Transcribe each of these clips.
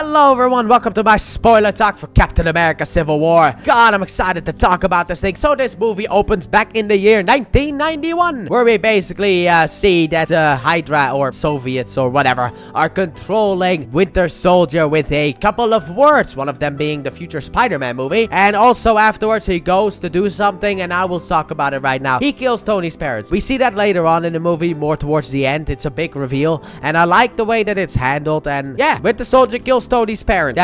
Hello everyone, welcome to my spoiler talk for Captain America Civil War. God, I'm excited to talk about this thing. So this movie opens back in the year 1991, where we basically see that Hydra or Soviets or whatever are controlling Winter Soldier with a couple of words, one of them being the future Spider-Man movie. And also afterwards he goes to do something, and I will talk about it right now. He kills Tony's parents. We see that later on in the movie, more towards the end. It's a big reveal, and I like the way that it's handled. And yeah, Winter Soldier kills Tony's parents.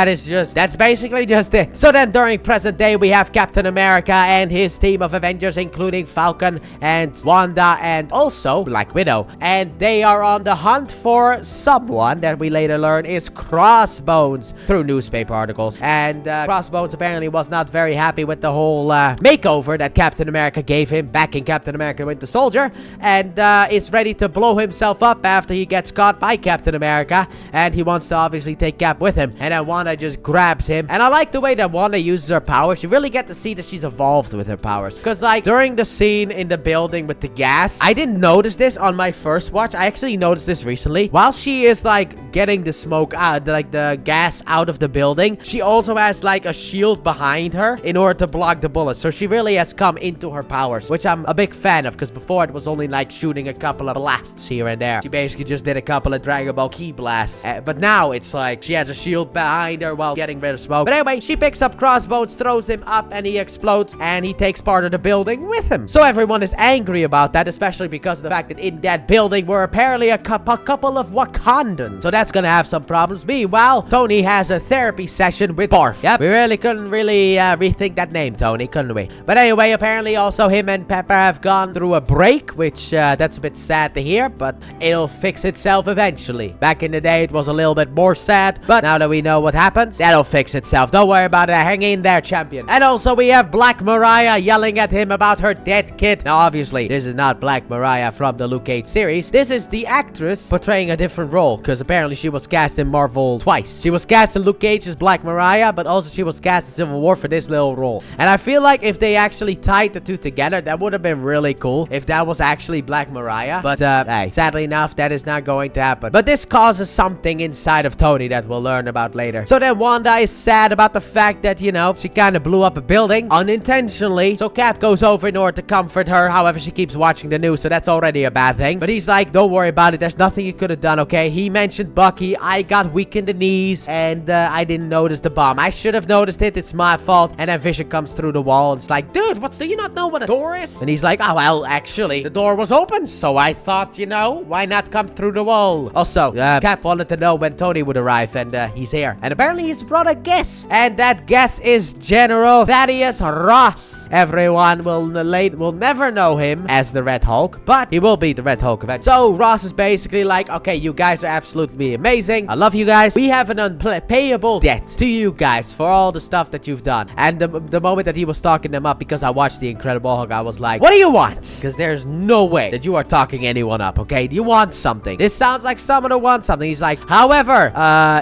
That's basically just it. So then during present day, we have Captain America and his team of Avengers, including Falcon and Wanda and also Black Widow. And they are on the hunt for someone that we later learn is Crossbones through newspaper articles. And Crossbones apparently was not very happy with the whole makeover that Captain America gave him back in Captain America Winter Soldier, and is ready to blow himself up after he gets caught by Captain America, and he wants to obviously take Cap with him. And then Wanda just grabs him, and I like the way that Wanda uses her powers. You really get to see that she's evolved with her powers, because like during the scene in the building with the gas, I didn't notice this on my first watch. I actually noticed this recently. While she is like getting the smoke out, like the gas out of the building, she also has like a shield behind her in order to block the bullets. So she really has come into her powers, which I'm a big fan of, because before it was only like shooting a couple of blasts here and there. She basically just did a couple of Dragon Ball key blasts, but now it's like she has a shield behind her while getting rid of smoke. But anyway, she picks up Crossbones, throws him up, and he explodes, and he takes part of the building with him. So everyone is angry about that, especially because of the fact that in that building were apparently a couple of Wakandans. So that's gonna have some problems. Meanwhile, Tony has a therapy session with Barf. Yep, we really couldn't rethink that name, Tony, couldn't we? But anyway, apparently also him and Pepper have gone through a break, which that's a bit sad to hear, but it'll fix itself eventually. Back in the day, it was a little bit more sad, but now that we know what happens, that'll fix itself. Don't worry about it. Hang in there, champion. And also we have Black Mariah yelling at him about her dead kid. Now obviously this is not Black Mariah from the Luke Cage series. This is the actress portraying a different role, because apparently she was cast in Marvel twice. She was cast in Luke Cage as Black Mariah, but also she was cast in Civil War for this little role. And I feel like if they actually tied the two together, that would have been really cool if that was actually Black Mariah. But hey, sadly enough, that is not going to happen. But this causes something inside of Tony that we'll learn about later. So then Wanda is sad about the fact that, you know, she kind of blew up a building unintentionally. So Cap goes over in order to comfort her. However, she keeps watching the news, so that's already a bad thing. But he's like, don't worry about it. There's nothing you could have done, okay? He mentioned Bucky. I got weak in the knees, and I didn't notice the bomb. I should have noticed it. It's my fault. And then Vision comes through the wall, and it's like, dude, do you not know what a door is? And he's like, oh, well, actually, the door was open, so I thought, you know, why not come through the wall? Also, Cap wanted to know when Tony would arrive, and he's here. And apparently he's brought a guest, and that guest is General Thaddeus Ross. Everyone will never know him as the Red Hulk, but he will be the Red Hulk eventually. So Ross is basically like, okay, you guys are absolutely amazing. I love you guys. We have an unpayable debt to you guys for all the stuff that you've done. And the moment that he was talking them up, because I watched The Incredible Hulk, I was like, what do you want? Because there's no way that you are talking anyone up, okay? You want something. This sounds like someone who wants something. He's like, however,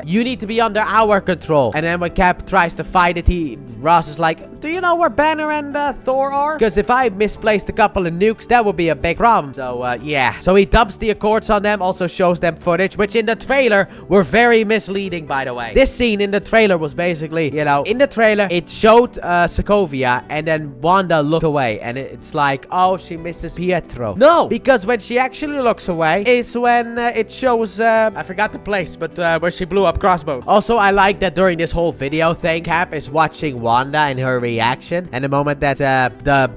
you need to be under our control. And then when Cap tries to fight it, Ross is like, do you know where Banner and Thor are? Because if I misplaced a couple of nukes, that would be a big problem. So, yeah. So he dumps the Accords on them, also shows them footage, which in the trailer were very misleading, by the way. This scene in the trailer was basically, you know, in the trailer, it showed Sokovia, and then Wanda looked away, and it's like, oh, she misses Pietro. No, because when she actually looks away, is when it shows, I forgot the place, but where she blew up Crossbones. Also, I like that during this whole video thing, Cap is watching Wanda and her reaction, and the moment that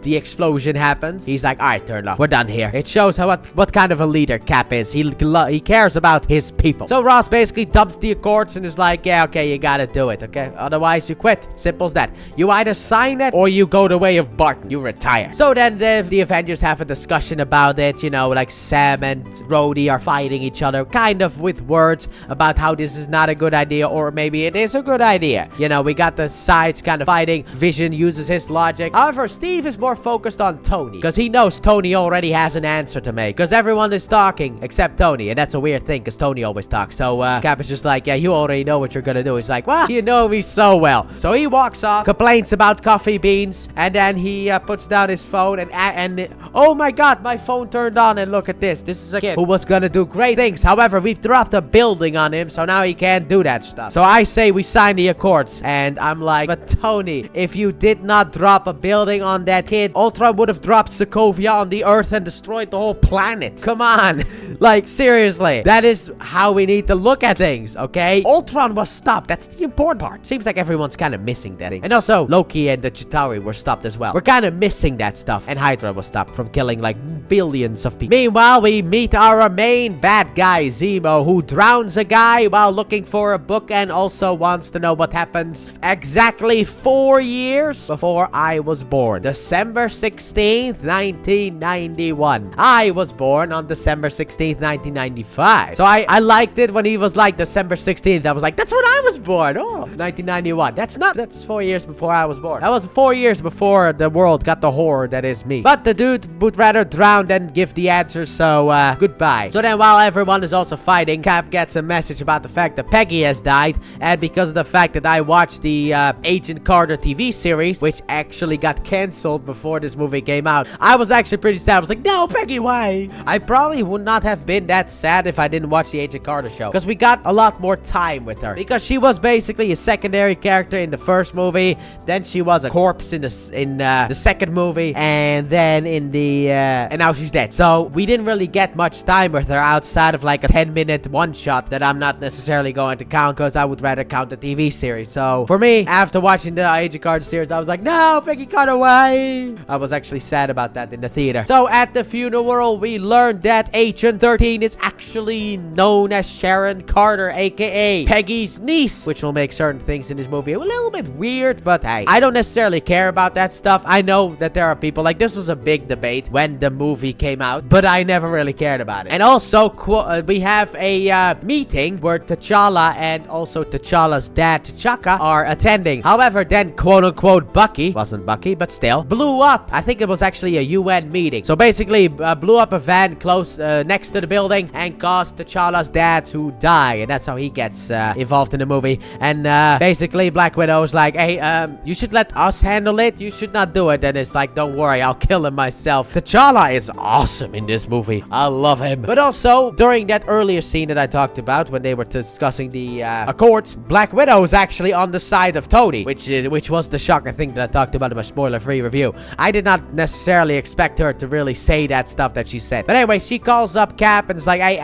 the explosion happens, he's like, all right, turn off. We're done here. It shows what kind of a leader Cap is. He cares about his people. So Ross basically dumps the Accords and is like, yeah, okay, you gotta do it, okay? Otherwise, you quit. Simple as that. You either sign it or you go the way of Barton. You retire. So then the Avengers have a discussion about it. You know, like Sam and Rhodey are fighting each other, kind of with words about how this is not a good idea, or maybe it is a good idea. You know, we got the sides kind of fighting. Vision Agent uses his logic. However, Steve is more focused on Tony because he knows Tony already has an answer to make because everyone is talking except Tony, and that's a weird thing because Tony always talks. So Cap is just like, yeah, you already know what you're gonna do. He's like, well, you know me so well. So he walks off, complains about coffee beans, and then he puts down his phone and oh my god, my phone turned on, and look at this. This is a kid who was gonna do great things. However, we've dropped a building on him, so now he can't do that stuff. So I say we sign the accords, and I'm like, but Tony, if you did not drop a building on that kid, Ultron would have dropped Sokovia on the Earth and destroyed the whole planet. Come on. Like, seriously. That is how we need to look at things, okay? Ultron was stopped. That's the important part. Seems like everyone's kind of missing that. And also, Loki and the Chitauri were stopped as well. We're kind of missing that stuff. And Hydra was stopped from killing, like, billions of people. Meanwhile, we meet our main bad guy, Zemo, who drowns a guy while looking for a book and also wants to know what happens exactly 4 years before I was born. December 16th, 1991. I was born on December 16th, 1995. So I liked it when he was like December 16th. I was like, that's when I was born. Oh, 1991. That's 4 years before I was born. That was 4 years before the world got the horror that is me. But the dude would rather drown than give the answer, so goodbye. So then while everyone is also fighting, Cap gets a message about the fact that Peggy has died, and because of the fact that I watched the Agent Carter TV series, which actually got canceled before this movie came out, I was actually pretty sad. I was like, no, Peggy, why? I probably would not have been that sad if I didn't watch the Agent Carter show, because we got a lot more time with her, because she was basically a secondary character in the first movie, then she was a corpse in the second movie, and then in the and now she's dead. So we didn't really get much time with her outside of like a 10-minute one-shot that I'm not necessarily going to count, because I would rather count the TV series. So for me, after watching the Agent Carter series, I was like, no, Peggy Carter, why? I was actually sad about that in the theater. So at the funeral, we learned that Agent 13 is actually known as Sharon Carter, aka Peggy's niece, which will make certain things in this movie a little bit weird, but hey, I don't necessarily care about that stuff. I know that there are people like, this was a big debate when the movie came out, but I never really cared about it. And also, we have a meeting where T'Challa and also T'Challa's dad, T'Chaka, are attending. However, then quote-unquote Bucky, wasn't Bucky, but still, blew up. I think it was actually a UN meeting. So basically, blew up a van close next to the building and caused T'Challa's dad to die. And that's how he gets involved in the movie. And basically, Black Widow is like, hey, you should let us handle it. You should not do it. And it's like, don't worry, I'll kill him myself. T'Challa is awesome in this movie. I love him. But also, during that earlier scene that I talked about, when they were discussing the Accords, Black Widow is actually on the side of Tony, which was the shocking thing that I talked about in my spoiler-free review. I did not necessarily expect her to really say that stuff that she said. But anyway, she calls up Cap and is like, hey,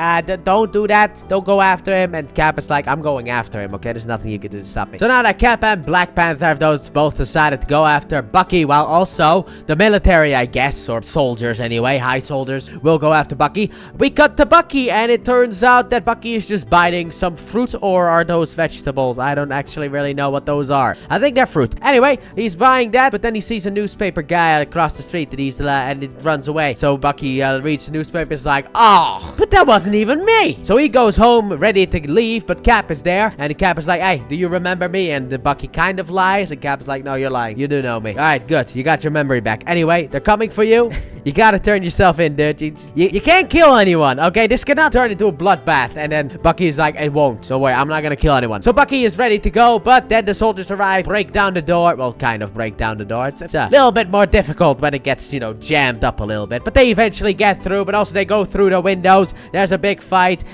don't do that. Don't go after him. And Cap is like, I'm going after him, okay? There's nothing you can do to stop me. So now that Cap and Black Panther have both decided to go after Bucky, while also the military, I guess, or soldiers anyway, high soldiers, will go after Bucky. We cut to Bucky, and it turns out that Bucky is just biting some fruit, or are those vegetables? I don't actually really know what those are. I think they're fruit. Anyway, he's buying that, but then he sees a newspaper guy across the street that and it runs away. So Bucky reads the newspaper, is like, oh, but that wasn't even me. So he goes home ready to leave, but Cap is there, and Cap is like, hey, do you remember me? And the Bucky kind of lies, and Cap is like, no, you're lying. You do know me. All right, good. You got your memory back. Anyway, they're coming for you. You gotta turn yourself in, dude. You can't kill anyone, okay? This cannot turn into a bloodbath. And then Bucky is like, it won't. So wait, I'm not gonna kill anyone. So Bucky is ready to go, but then the soldiers arrive, break down the door. Well, kind of break down the door. It's a little bit more difficult when it gets, jammed up a little bit. But they eventually get through, but also they go through the windows. There's a big fight.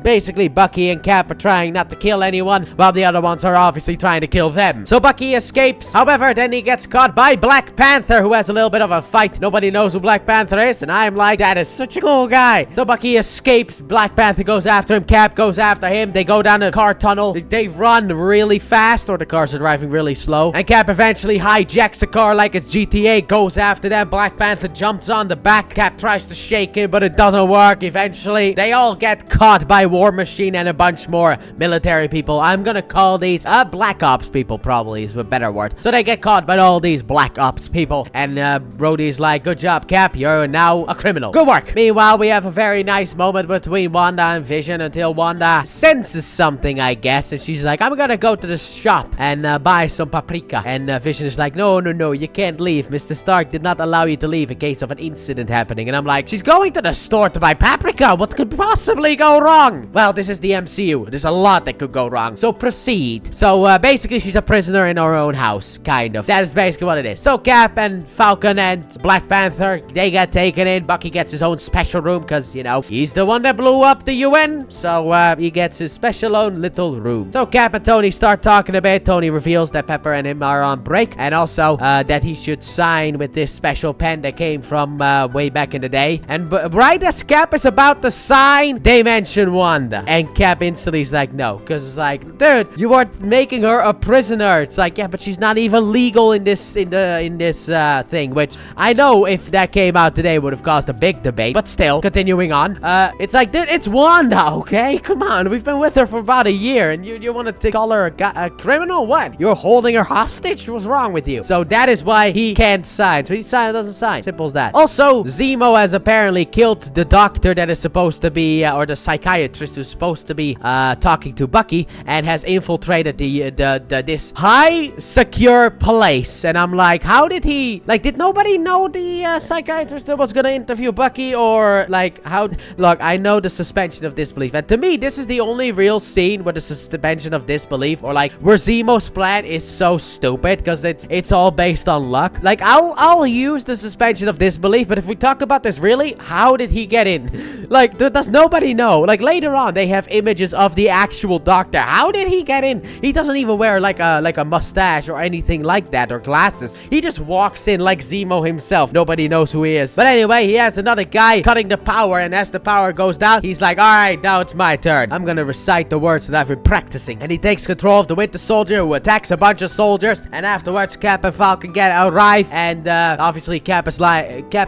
Basically, Bucky and Cap are trying not to kill anyone, while the other ones are obviously trying to kill them. So Bucky escapes. However, then he gets caught by Black Panther, who has a little bit of a fight. Nobody knows who Black Panther is, and I'm like, that is such a cool guy. So Bucky escapes. Black Panther goes after him. Cap goes after him. They go down a car tunnel. They run really fast, or the cars are driving really slow. And Cap eventually hijacks the car like it's GTA, goes after them. Black Panther jumps on the back. Cap tries to shake him, but it doesn't work. eventually. They all get caught by War Machine and a bunch more military people. I'm gonna call these Black Ops people, probably is a better word. So they get caught by all these Black Ops people, and Rhodey's like, good job, Cap, you're now a criminal. Good work. Meanwhile, we have a very nice moment between Wanda and Vision until Wanda senses something, I guess, and she's like, I'm gonna go to the shop and buy some paprika. And Vision is like, no, you can't leave. Mr. Stark did not allow you to leave in case of an incident happening. And I'm like, she's going to the store to buy paprika. What could possibly go wrong? Well, this is the MCU. There's a lot that could go wrong. So proceed. So basically, she's a prisoner in her own house, kind of. That is basically what it is. So Cap and Falcon and Black Panther, they get taken in. Bucky gets his own special room because, you know, he's the one that blew up the UN. So he gets his special own little room. So Cap and Tony start talking a bit. Tony reveals that Pepper and him are on break, and also that he should sign with this special pen that came from way back in the day. And right as Cap is about to sign, they mention Wanda, and Cap instantly is like, no, because it's like, dude, you are making her a prisoner. It's like, yeah, but she's not even legal in this thing, which I know if that came out today would have caused a big debate. But still, continuing on, it's like, dude, it's Wanda, okay? Come on, we've been with her for about a year, and you want to call her a criminal? What? You're holding her hostage? What's wrong with you? So that is why he can't sign. So he doesn't sign. Simple as that. Also, Zemo has apparently killed the doctor that is supposed to be, or the psychiatrist who's supposed to be talking to Bucky, and has infiltrated this high secure place. And I'm like, how did he, like, did nobody know the psychiatrist that was gonna interview Bucky? Or like, how? Look, I know the suspension of disbelief, and to me, this is the only real scene where the suspension of disbelief, or like where Zemo's plan is so stupid, because it's all based on luck. Like, I'll use the suspension of disbelief, but if we talk about this really, how did he get in? Like, does nobody know? Like, later on, they have images of the actual doctor. How did he get in? He doesn't even wear like a mustache or anything like that, or glasses. He just walks in like Zemo himself. Nobody knows who he is. But anyway, he has another guy cutting the power, and as the power goes down, he's like, all right, now it's my turn. I'm gonna recite the words that I've been practicing. And he takes control of the Winter Soldier, who attacks a bunch of soldiers. And afterwards, Cap and Falcon arrive, and obviously Cap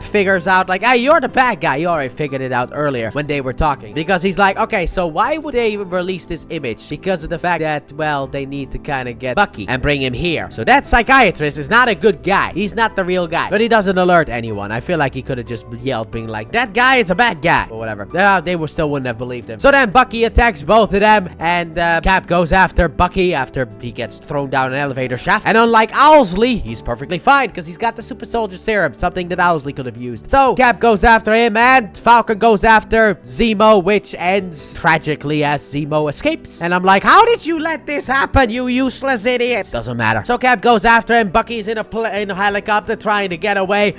figures out like, hey, you're the bad guy. He already figured it out earlier when they were talking, because he's like, okay, so why would they release this image? Because of the fact that, well, they need to kind of get Bucky and bring him here. So that psychiatrist is not a good guy. He's not the real guy, but he doesn't alert anyone. I feel like he could have just yelled, being like, that guy is a bad guy, or whatever. They still wouldn't have believed him. So then Bucky attacks both of them, and Cap goes after Bucky after he gets thrown down an elevator shaft. And unlike Owlsley, he's perfectly fine because he's got the super soldier serum, something that Owlsley could have used. So Cap goes after him, and Falcon goes after Zemo, which ends tragically as Zemo escapes. And I'm like, how did you let this happen, you useless idiot? Doesn't matter. So Cap goes after him. Bucky's in a helicopter trying to get away.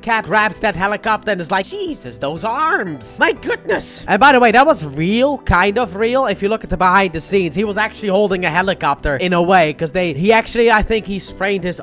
Cap grabs that helicopter and is like, Jesus, those arms, my goodness. And by the way, that was real, kind of real. If you look at the behind the scenes, he was actually holding a helicopter in a way, because he actually, I think he sprained his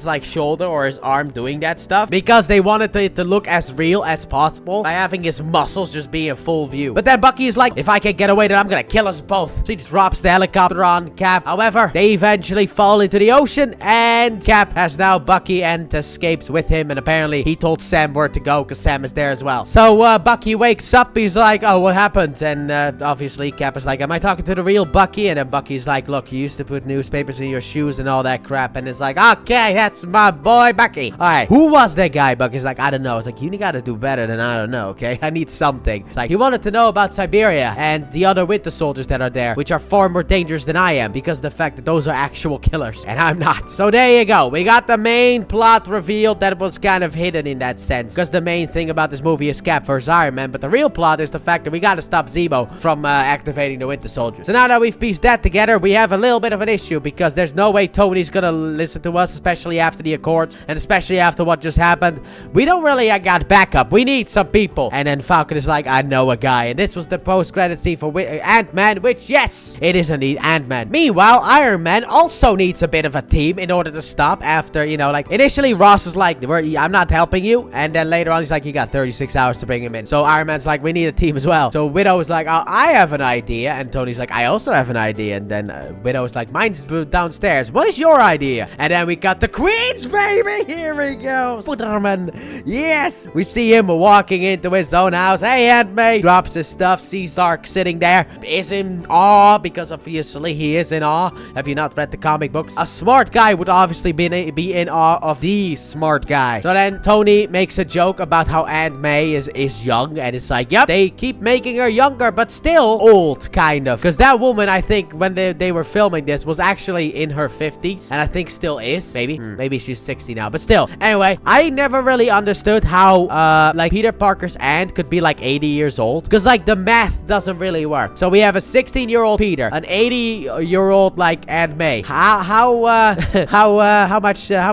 like shoulder or his arm doing that stuff, because they wanted it to look as real as possible by having his muscles just be in full view. But then Bucky is like, if I can get away, then I'm gonna kill us both. So he just drops the helicopter on Cap. However, they eventually fall into the ocean, and Cap has now Bucky and escapes with him. And apparently he told Sam where to go, because Sam is there as well. So Bucky wakes up. He's like, oh, what happened? And obviously Cap is like, am I talking to the real Bucky? And then Bucky's like, look, you used to put newspapers in your shoes and all that crap. And it's like, okay, that's my boy Bucky. All right, who was that guy? Bucky's like, I don't know. It's like, you gotta do better than I don't know, okay? I need something. It's like, he wanted to know about Siberia and the other Winter Soldiers that are there, which are far more dangerous than I am, because of the fact that those are actual killers and I'm not. So there you go. We got the main plot revealed that was kind of hidden in that sense, because the main thing about this movie is Cap versus Iron Man, but the real plot is the fact that we gotta stop Zemo from activating the Winter Soldier. So now that we've pieced that together, we have a little bit of an issue, because there's no way Tony's gonna listen to us, especially after the Accords, and especially after what just happened. We don't really got backup. We need some people. And then Falcon is like, I know a guy. And this was the post-credit scene for Ant-Man, which, yes, it is indeed Ant-Man. Meanwhile, Iron Man also needs a bit of a team in order to stop after, you know, like, initially Ross is like, I'm not helping you. And then later on, he's like, you got 36 hours to bring him in. So Iron Man's like, we need a team as well. So Widow is like, oh, I have an idea. And Tony's like, I also have an idea. And then Widow is like, mine's downstairs. What is your idea? And then we got the Queens, baby. Here we go. Spider-Man. Yes. We see him walking into his own unannounced. Hey, Aunt May. Drops his stuff, sees Stark sitting there, is in awe, because obviously he is in awe. Have you not read the comic books? A smart guy would obviously be in awe of the smart guy. So then Tony makes a joke about how Aunt May is young, and it's like, yep, they keep making her younger, but still old, kind of. Because that woman, I think, when they were filming this, was actually in her 50s, and I think still is, maybe. Maybe she's 60 now, but still. Anyway, I never really understood how, like, Peter Parker's aunt could be, like, 80 years old. Because, like, the math doesn't really work. So we have a 16-year-old Peter, an 80-year-old, like, Aunt May. How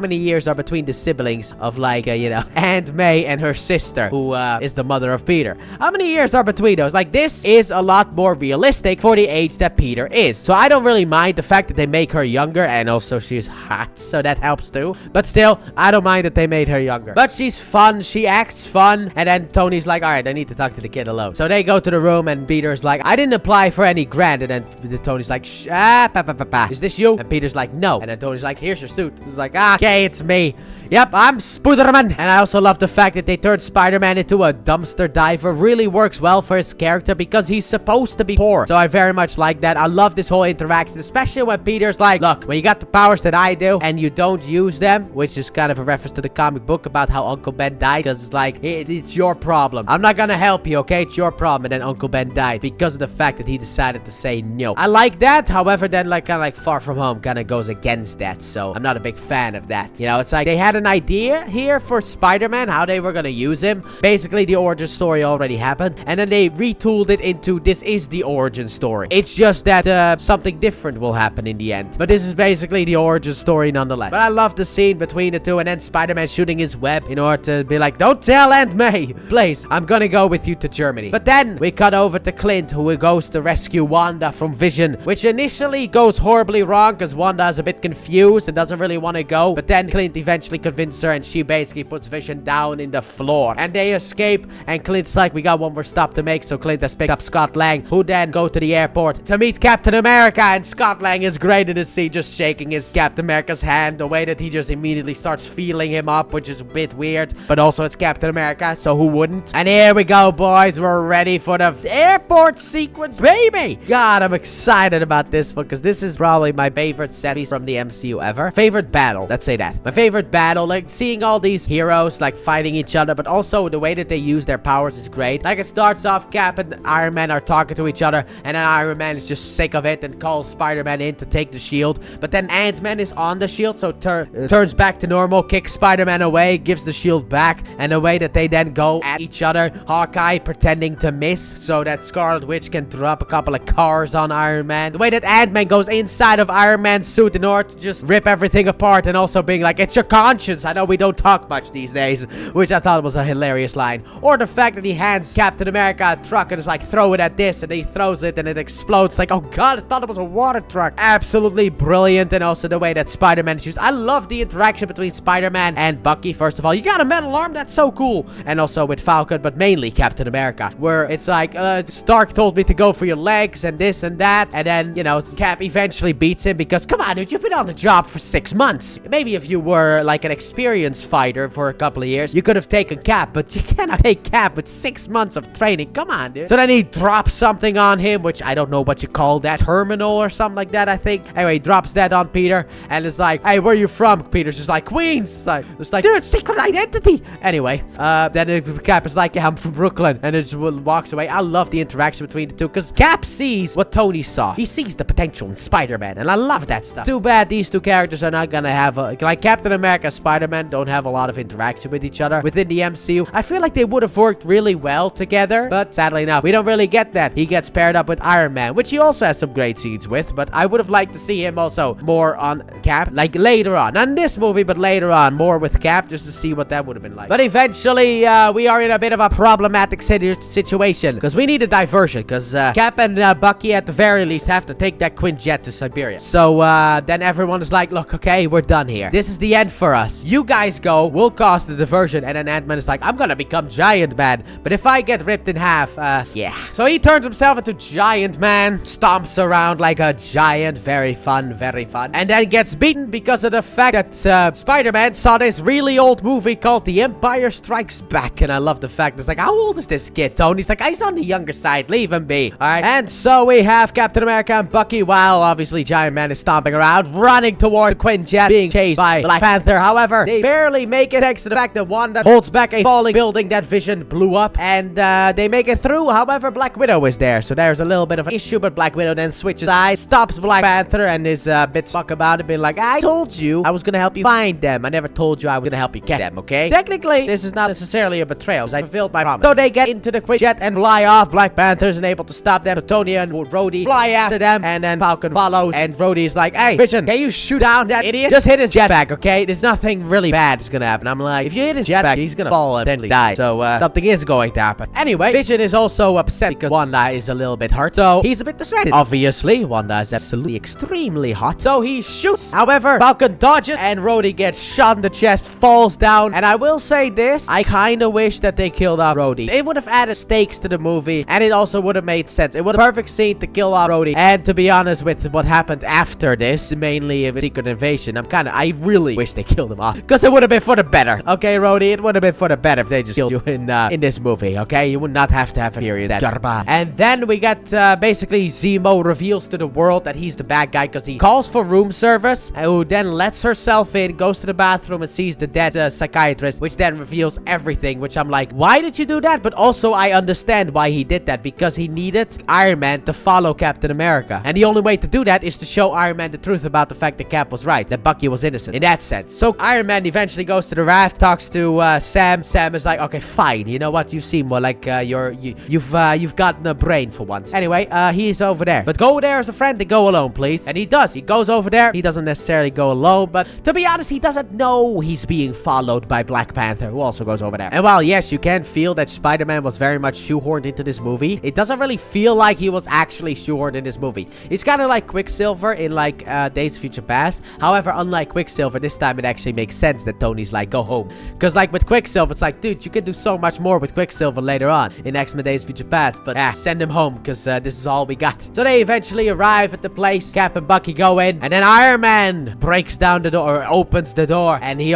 many years are between the siblings of, like, you know, Aunt May and her sister, who is the mother of Peter? How many years are between those? Like, this is a lot more realistic for the age that Peter is. So I don't really mind the fact that they make her younger, and also she's hot, so that helps too. But still, I don't mind that they made her younger. But she's fun, she acts fun, and then Tony's like, alright, I need to talk to the kid alone. So they go to the room, and Peter's like, I didn't apply for any grant, and then Tony's like, is this you? And Peter's like, no. And then Tony's like, here's your suit. He's like, okay, it's me. Yep, I'm Spider-Man. And I also love the fact that they turned Spider-Man into a dumpster diver. Really works well for his character because he's supposed to be poor. So I very much like that. I love this whole interaction, especially when Peter's like, look, when you got the powers that I do and you don't use them, which is kind of a reference to the comic book about how Uncle Ben died, because it's like, it's your problem. I'm not gonna help you, okay? It's your problem. And then Uncle Ben died because of the fact that he decided to say no. I like that. However, then like kind of like Far From Home kind of goes against that. So I'm not a big fan of that. You know, it's like they had an idea here for Spider-Man, how they were gonna use him. Basically, the origin story already happened, and then they retooled it into this is the origin story. It's just that something different will happen in the end. But this is basically the origin story nonetheless. But I love the scene between the two, and then Spider-Man shooting his web in order to be like, don't tell Aunt May, please, I'm gonna go with you to Germany. But then we cut over to Clint, who goes to rescue Wanda from Vision, which initially goes horribly wrong because Wanda is a bit confused and doesn't really want to go. But then Clint eventually convinces her, and she basically puts Vision down in the floor, and they escape. And Clint's like, we got one more stop to make. So Clint has picked up Scott Lang, who then go to the airport to meet Captain America. And Scott Lang is great in the scene, just shaking his Captain America's hand, the way that he just immediately starts feeling him up, which is a bit weird, but also it's Captain America, so who wouldn't? And here we go, boys, we're ready for the airport sequence, baby. God, I'm excited about this one, because this is probably my favorite set piece from the MCU ever. Favorite battle, let's say that. My favorite battle, like seeing all these heroes like fighting each other, but also the way that they use their powers is great. Like, it starts off, Cap and Iron Man are talking to each other, and then Iron Man is just sick of it and calls Spider-Man in to take the shield. But then Ant-Man is on the shield, so turns back to normal, kicks Spider-Man away, gives the shield back, and the way that they then go at each other, Hawkeye pretending to miss so that Scarlet Witch can drop a couple of cars on Iron Man. The way that Ant-Man goes inside of Iron Man's suit in order to just rip everything apart, and also being like, it's your conscience. I know we don't talk much these days, which I thought was a hilarious line. Or the fact that he hands Captain America a truck and is like, throw it at this, and he throws it and it explodes. Like, oh god, I thought it was a water truck. Absolutely brilliant. And also the way that Spider-Man is used. I love the interaction between Spider-Man and Bucky. First of all, you got a metal arm, that's so cool. And also with Falcon, but mainly Captain America, where it's like, Stark told me to go for your legs and this and that, and then, you know, Cap eventually beats him because, come on, dude, you've been on the job for 6 months. Maybe if you were like an experienced fighter for a couple of years, you could have taken Cap, but you cannot take Cap with 6 months of training. Come on, dude. So then he drops something on him, which I don't know what you call that, terminal or something like that, I think. Anyway, he drops that on Peter, and it's like, hey, where are you from? Peter's just like, Queens. It's like, dude, secret identity. Anyway, then Cap is like, yeah, I'm from Brooklyn, and it just walks away. I love the interaction between the two, because Cap sees what Tony saw. He sees the potential in Spider-Man, and I love that stuff. Too bad these two characters are not gonna have, like Captain America and Spider-Man don't have a lot of interaction with each other within the MCU. I feel like they would have worked really well together, but sadly enough, we don't really get that. He gets paired up with Iron Man, which he also has some great scenes with, but I would have liked to see him also more on Cap, like later on. Not in this movie, but later on, more with Cap, just to see what that would have been like. But eventually, we are in a bit of a problematic situation, because we need a diversion, because Cap and Bucky at the very least have to take that Quinjet to Siberia. So then everyone is like, look, okay, we're done here. This is the end for us. us. You guys go, we'll cause the diversion. And then Ant-Man is like, I'm gonna become Giant Man. But if I get ripped in half, yeah. So he turns himself into Giant Man, stomps around like a giant. Very fun, very fun. And then gets beaten because of the fact that Spider-Man saw this really old movie called The Empire Strikes Back. And I love the fact it's like, how old is this kid, Tony? He's like, he's on the younger side. Leave him be. Alright. And so we have Captain America and Bucky, while obviously Giant Man is stomping around, running toward Quinjet, being chased by Black Panther. However, they barely make it thanks to the fact that Wanda holds back a falling building that Vision blew up. And they make it through. However, Black Widow is there. So there's a little bit of an issue, but Black Widow then switches sides, stops Black Panther, and is a bit stuck about it, being like, I told you I was gonna help you find them. I never told you I was gonna help you get them, okay? Technically, this is not necessarily a betrayal. I fulfilled my promise. So they get into the Quinjet and fly off. Black Panther isn't able to stop them. So Tony and Rhodey fly after them, and then Falcon follows, and Rhodey's like, hey, Vision, can you shoot down that idiot? Just hit his jetpack, okay? There's nothing really bad that's gonna happen. I'm like, if you hit his jetpack, he's gonna fall and potentially die. So, something is going to happen. Anyway, Vision is also upset because Wanda is a little bit hurt, so he's a bit distracted. Obviously, Wanda is absolutely extremely hot, so he shoots. However, Falcon dodges, and Rhodey gets shot in the chest, falls down, and I will say this, I kinda wish that they killed off Rhodey. It would have added stakes to the movie, and it also would have made sense. It was a perfect scene to kill off Rhodey, and to be honest with what happened after this, mainly a Secret Invasion, I really wish they killed him off, because it would have been for the better. Okay, Rhodey, it would have been for the better if they just killed you in this movie, okay? You would not have to have a period that jarba. And then we get, basically, Zemo reveals to the world that he's the bad guy, because he calls for room service, who then lets herself in, goes to the bathroom, and sees the dead psychiatrist, which then reveals everything, which I'm like, why did you do that? But also, I understand why he did that, because he needed Iron Man to follow Captain America. And the only way to do that is to show Iron Man the truth about the fact that Cap was right, that Bucky was innocent, in that sense. So Iron Man eventually goes to the raft, talks to Sam. Sam is like, okay, fine, you know what, you seem more like you've gotten a brain for once. Anyway, he's over there, but go there as a friend and go alone, please. And he does. He goes over there. He doesn't necessarily go alone, but to be honest, he doesn't know he's being followed by Black Panther, who also goes over there. And while yes, you can feel that Spider-Man was very much shoehorned into this movie, it doesn't really feel like he was actually shoehorned in this movie. It's kind of like Quicksilver in like Days of Future Past. However, unlike Quicksilver, this time it actually makes sense that Tony's like, go home. Because like with Quicksilver, it's like, dude, you can do so much more with Quicksilver later on in X-Men Days of Future Past, but send him home, because this is all we got. So they eventually arrive at the place. Cap and Bucky go in, and then Iron Man breaks down the door, or opens the door, and he's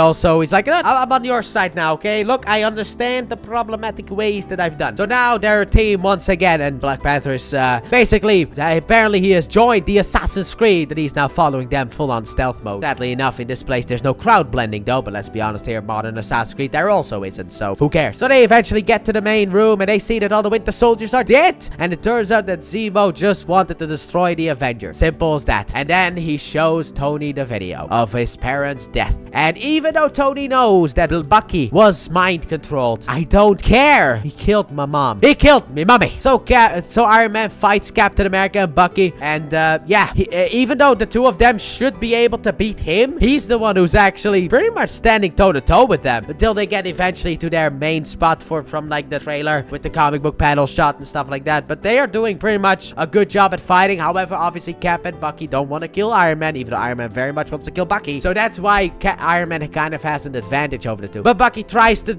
like, I'm on your side now, okay? Look, I understand the problematic ways that I've done. So now they're a team once again, and Black Panther is basically, apparently he has joined the Assassin's Creed, and he's now following them full on stealth mode. Sadly enough, in this place there's no crowd blending though, but let's be honest here, modern Assassin's Creed there also isn't, so who cares? So they eventually get to the main room, and they see that all the Winter Soldiers are dead, and it turns out that Zemo just wanted to destroy the Avengers. Simple as that. And then he shows Tony the video of his parents' death. And even though Tony knows that Bucky was mind controlled, I don't care. He killed my mom. He killed me mommy. So Iron Man fights Captain America and Bucky, and yeah, even though the two of them should be able to beat him, he's the one who's actually pretty much standing toe to toe with them until they get eventually to their main spot from like the trailer with the comic book panel shot and stuff like that. But they are doing pretty much a good job at fighting. However, obviously Cap and Bucky don't want to kill Iron Man, even though Iron Man very much wants to kill Bucky. So that's why Iron Man kind of has an advantage over the two. But Bucky tries to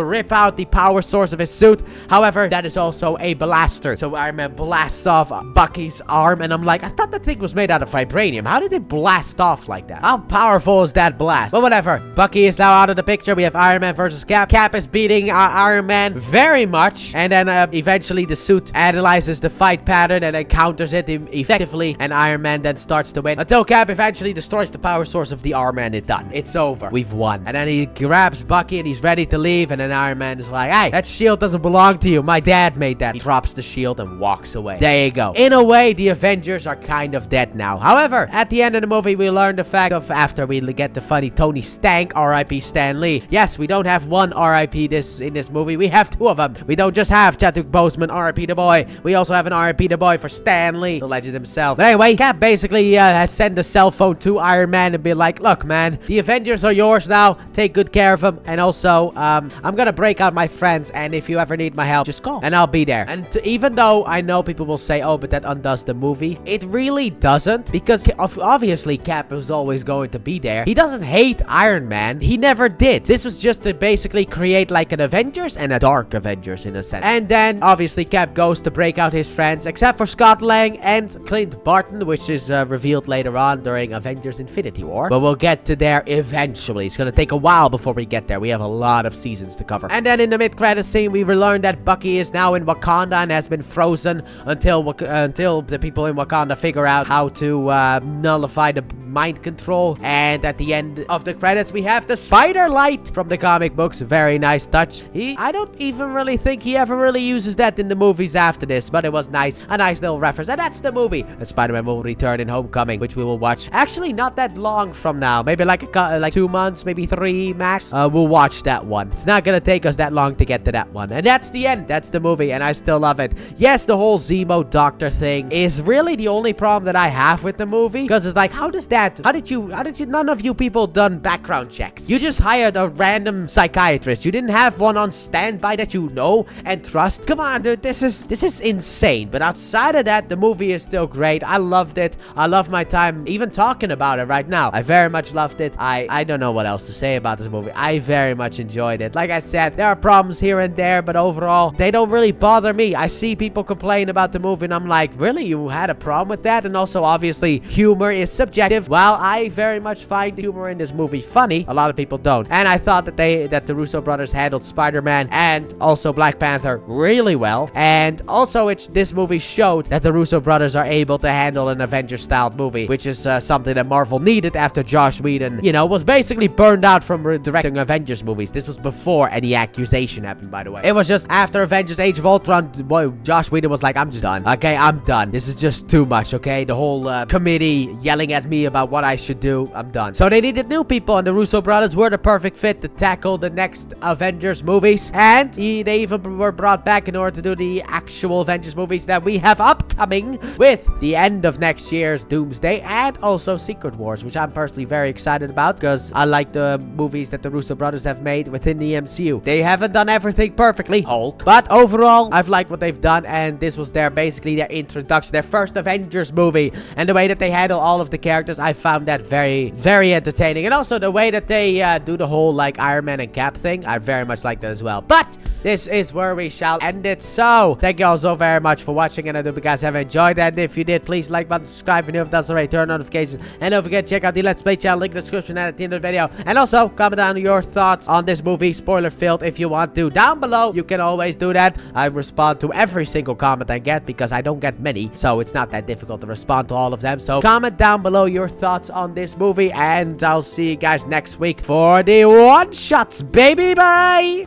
rip out the power source of his suit. However, that is also a blaster. So Iron Man blasts off Bucky's arm, and I'm like, I thought that thing was made out of vibranium. How did it blast off like that? How powerful is that blast? But whatever. Bucky is now out of the picture. We have Iron Man versus Cap. Cap is beating Iron Man very much, and then eventually the suit analyzes the fight pattern and then counters it effectively, and Iron Man then starts to win until Cap eventually destroys the power source of the armor, and it's done. It's over. We've won. And then he grabs Bucky and he's ready to leave, and then Iron Man is like, hey, that shield doesn't belong to you. My dad made that. He drops the shield and walks away. There you go. In a way, the Avengers are kind of dead now. However, at the end of the movie, we learn the fact of, after we get the funny Tony Stank, R.I.P. Stan Lee. Yes, we don't have one R.I.P. in this movie. We have two of them. We don't just have Chadwick Boseman, R.I.P. the boy. We also have an R.I.P. the boy for Stan Lee, the legend himself. But anyway, Cap basically has sent a cell phone to Iron Man and be like, look, man, the Avengers are yours now. Take good care of them. And also, I'm gonna break out my friends, and if you ever need my help, just call, and I'll be there. And even though I know people will say, oh, but that undoes the movie, it really doesn't, because obviously Cap is always going to be there. He doesn't hate create Iron Man. He never did. This was just to basically create like an Avengers and a Dark Avengers in a sense. And then obviously Cap goes to break out his friends, except for Scott Lang and Clint Barton, which is revealed later on during Avengers Infinity War. But we'll get to there eventually. It's gonna take a while before we get there. We have a lot of seasons to cover. And then in the mid-credit scene, we learn that Bucky is now in Wakanda and has been frozen until the people in Wakanda figure out how to nullify the mind control. And at the end of the credits, we have the spider light from the comic books. Very nice touch. I don't even really think he ever really uses that in the movies after this, but it was nice. A nice little reference. And that's the movie. And Spider-Man will return in Homecoming, which we will watch actually not that long from now. Maybe like 2 months, maybe 3 max. We'll watch that one. It's not gonna take us that long to get to that one. And that's the end. That's the movie, and I still love it. Yes, the whole Zemo doctor thing is really the only problem that I have with the movie, because it's like, how did you none of you people done background checks? You just hired a random psychiatrist. You didn't have one on standby that you know and trust. Come on, dude, this is insane. But outside of that, the movie is still great. I loved it. I love my time even talking about it right now. I very much loved it. I don't know what else to say about this movie. I very much enjoyed it. Like I said, there are problems here and there, but overall, they don't really bother me. I see people complain about the movie, and I'm like, really? You had a problem with that? And also, obviously, humor is subjective. While I very much find the humor in this movie funny, a lot of people don't. And I thought that the Russo brothers handled Spider-Man and also Black Panther really well. And also, this movie showed that the Russo brothers are able to handle an Avengers-styled movie, which is something that Marvel needed after Joss Whedon, was basically burned out from directing Avengers movies. This was before any accusation happened, by the way. It was just after Avengers Age of Ultron, Joss Whedon was like, I'm just done. Okay, I'm done. This is just too much, okay? The whole committee yelling at me about what I should do. I'm done. So they needed new people, and the Russo brothers were the perfect fit to tackle the next Avengers movies. And they even were brought back in order to do the actual Avengers movies that we have upcoming with the end of next year's Doomsday and also Secret Wars, which I'm personally very excited about because I like the movies that the Russo brothers have made within the MCU. They haven't done everything perfectly, Hulk, but overall, I've liked what they've done, and this was basically their introduction, their first Avengers movie, and the way that they handle all of the characters, I found that very, very entertaining, and also the way that they do the whole, like, Iron Man and Cap thing, I very much like that as well. But this is where we shall end it. So thank you all so very much for watching, and I hope you guys have enjoyed. And if you did, please like button, subscribe if you haven't done so already, turn notifications, and don't forget to check out the Let's Play channel, link in the description and at the end of the video. And also comment down your thoughts on this movie, spoiler filled, if you want to, down below. You can always do that. I respond to every single comment I get because I don't get many, so it's not that difficult to respond to all of them. So comment down below your thoughts on this movie, and I'll see you guys next week for the one shots, baby. Bye.